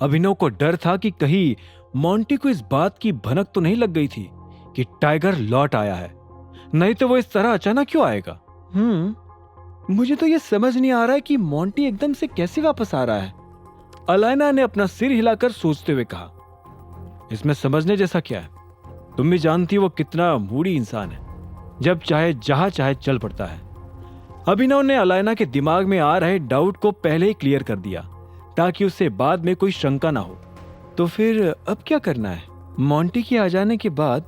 अभिनव को डर था कि कहीं मोंटी को इस बात की भनक तो नहीं लग गई थी कि टाइगर लौट आया है, नहीं तो वो इस तरह अचानक क्यों आएगा। मुझे तो ये समझ नहीं आ रहा है कि मोंटी एकदम से कैसे वापस आ रहा है। अलाइना ने अपना सिर हिलाकर सोचते हुए कहा, इसमें समझने जैसा क्या है? तुम भी जानती हो वो कितना मूडी इंसान है, जब चाहे जहां चाहे चल पड़ता है। अभिनव ने अलाइना के दिमाग में आ रहे डाउट को पहले ही क्लियर कर दिया ताकि उसे बाद में कोई शंका ना हो। तो फिर अब क्या करना है? मोंटी के आ जाने के बाद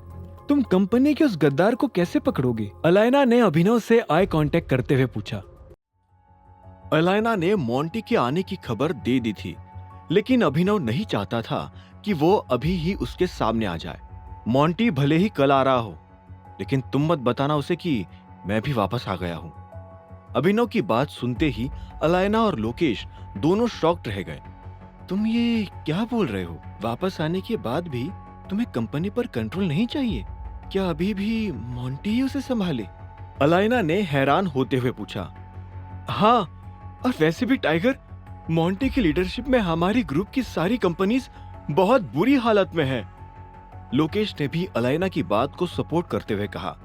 तुम कंपनी के उस गद्दार को कैसे पकड़ोगे? अलाइना ने अभिनव से आई कांटेक्ट करते हुए पूछा। अलाइना ने मोंटी के आने की खबर दे दी थी, लेकिन अभिनव नहीं चाहता था कि वो अभी ही उसके सामने आ जाए। मोंटी भले ही कल आ रहा हो, लेकिन तुम मत बताना उसे कि मैं भी वापस आ गया हूं। अभिनव की बात सुनते ही अलाइना और लोकेश दोनों शॉक्ड रह गए। तुम ये क्या बोल रहे हो? वापस आने के बाद भी तुम्हें कंपनी पर कंट्रोल नहीं चाहिए? क्या अभी भी मोंटी ही उसे संभाले? अलाइना ने हैरान होते हुए पूछा। हाँ, और वैसे भी टाइगर, मोंटी की लीडरशिप में हमारी ग्रुप की सारी कंपनीज बहुत बुरी हालत में है। लोकेश ने भी अलाइना की बात को सपोर्ट करते हुए कहा।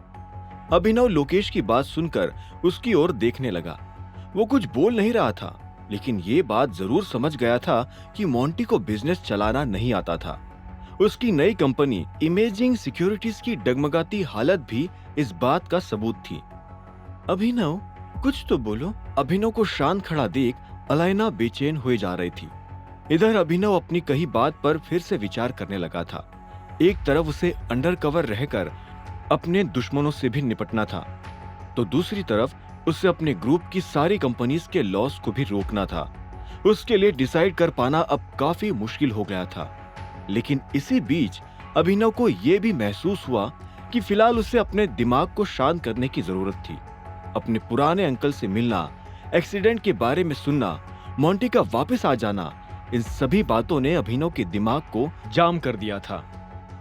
अभिनव लोकेश की बात सुनकर उसकी ओर देखने लगा। वो कुछ बोल नहीं रहा था, लेकिन ये बात जरूर समझ गया था कि मोंटी को बिजनेस चलाना नहीं आता था। उसकी नई कंपनी इमेजिंग सिक्योरिटीज की डगमगाती हालत भी इस बात का सबूत थी। अभिनव, कुछ तो बोलो। अभिनव को शांत खड़ा देख अलाइना बेचैन हुए जा रही थी। इधर अभिनव अपनी कही बात पर फिर से विचार करने लगा था। एक तरफ उसे अंडरकवर रहकर अपने दुश्मनों से भी निपटना था, तो दूसरी तरफ उसे अपने ग्रुप की सारी कंपनीज के लॉस को भी रोकना था। उसके लिए डिसाइड कर पाना अब काफी मुश्किल हो गया था। लेकिन इसी बीच अभिनव को यह भी महसूस हुआ कि फिलहाल उसे अपने दिमाग को शांत करने की जरूरत थी। अपने पुराने अंकल से मिलना, एक्सीडेंट के बारे में सुनना, मोंटी का वापस आ जाना, इन सभी बातों ने अभिनव के दिमाग को जाम कर दिया था।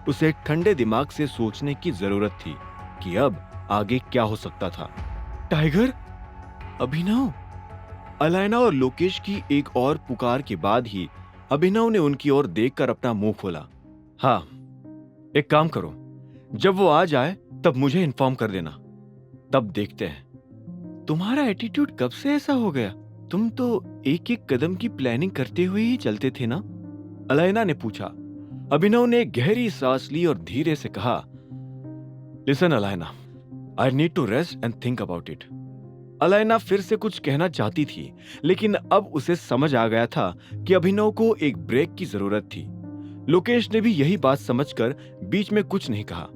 उसे ठंडे दिमाग से सोचने की जरूरत थी कि अब आगे क्या हो सकता था। टाइगर, अभिनव। अलाइना और लोकेश की एक और पुकार के बाद ही अभिनव ने उनकी ओर देखकर अपना मुंह खोला। हाँ, एक काम करो, जब वो आ जाए तब मुझे इन्फॉर्म कर देना, तब देखते हैं। तुम्हारा एटीट्यूड कब से ऐसा हो गया? तुम तो एक एक कदम की प्लानिंग करते हुए ही चलते थे ना? अलाइना ने पूछा। अभिनव ने गहरी सांस ली और धीरे से कहा, listen Alaina, I need to rest and think about it. Alaina फिर से कुछ कहना चाहती थी, लेकिन अब उसे समझ आ गया था कि अभिनव को एक ब्रेक की जरूरत थी। लोकेश ने भी यही बात समझकर बीच में कुछ नहीं कहा।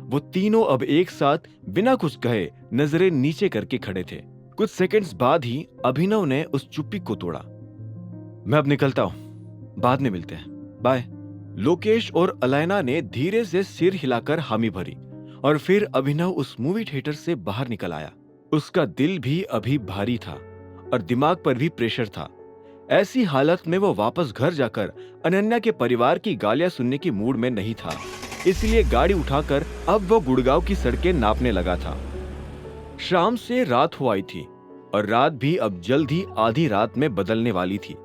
वो तीनों अब एक साथ बिना कुछ कहे नजरें नीचे करके खड़े थे। कुछ सेकंड्स बाद ही अभिनव ने उस चुप्पी को तोड़ा। मैं अब निकलता हूं, बाद में मिलते हैं, बाय। लोकेश और अलाइना ने धीरे से सिर हिलाकर हामी भरी और फिर अभिनव उस मूवी थिएटर से बाहर निकल आया। उसका दिल भी अभी भारी था और दिमाग पर भी प्रेशर था। ऐसी हालत में वो वापस घर जाकर अनन्या के परिवार की गालियां सुनने की मूड में नहीं था, इसलिए गाड़ी उठाकर अब वो गुड़गांव की सड़कें नापने लगा था। शाम से रात हो आई थी और रात भी अब जल्द ही आधी रात में बदलने वाली थी।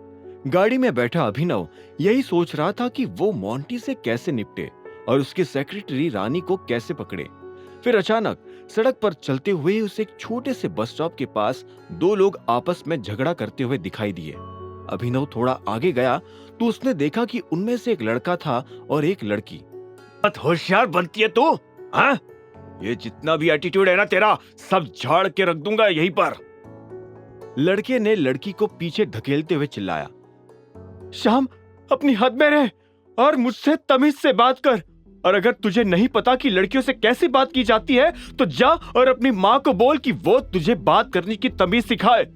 गाड़ी में बैठा अभिनव यही सोच रहा था कि वो मोंटी से कैसे निपटे और उसकी सेक्रेटरी रानी को कैसे पकड़े। फिर अचानक सड़क पर चलते हुए उसे एक छोटे से बस स्टॉप के पास दो लोग आपस में झगड़ा करते हुए दिखाई दिए। अभिनव थोड़ा आगे गया तो उसने देखा कि उनमें से एक लड़का था और एक लड़की। बहुत होशियार बनती है तू, हाँ? ये जितना भी एटीट्यूड है ना तेरा, सब झाड़ के रख दूंगा यहीं पर। लड़के ने लड़की को पीछे धकेलते हुए चिल्लाया। श्याम, अपनी हद में रह और मुझसे तमीज से बात कर, और अगर तुझे नहीं पता कि लड़कियों से कैसे बात की जाती है तो जा और अपनी माँ को बोल कि वो तुझे बात करने की तमीज सिखाए।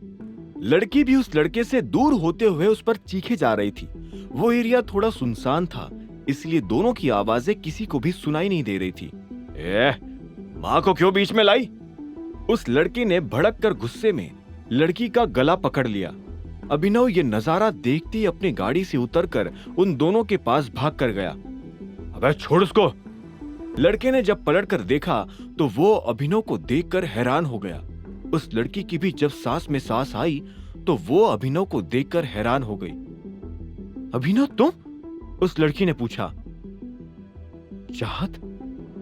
लड़की भी उस लड़के से दूर होते हुए उस पर चीखे जा रही थी। वो एरिया थोड़ा सुनसान था, इसलिए दोनों की आवाजें किसी को भी सुनाई नहीं दे रही थी। माँ को क्यों बीच में लाई? उस लड़के ने भड़क कर गुस्से में लड़की का गला पकड़ लिया। अभिनव ये नजारा देखते ही अपनी गाड़ी से उतरकर उन दोनों के पास भाग कर गया। अबे छोड़ उसको। लड़के ने जब पलट कर देखा तो वो अभिनव को देखकर हैरान हो गया। उस लड़की की भी जब सांस में सांस आई तो वो अभिनव को देखकर हैरान हो गई। अभिनव, तुम? उस लड़की ने पूछा। चाहत,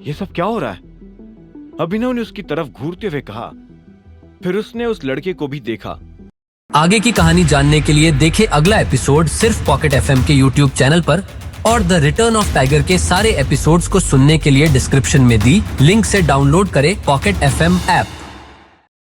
ये सब क्या हो रहा है? अभिनव ने उसकी तरफ घूरते हुए कहा। फिर उसने उस लड़के को भी देखा। आगे की कहानी जानने के लिए देखें अगला एपिसोड सिर्फ पॉकेट एफएम के यूट्यूब चैनल पर, और द रिटर्न ऑफ टाइगर के सारे एपिसोड्स को सुनने के लिए डिस्क्रिप्शन में दी लिंक से डाउनलोड करें पॉकेट एफएम ऐप।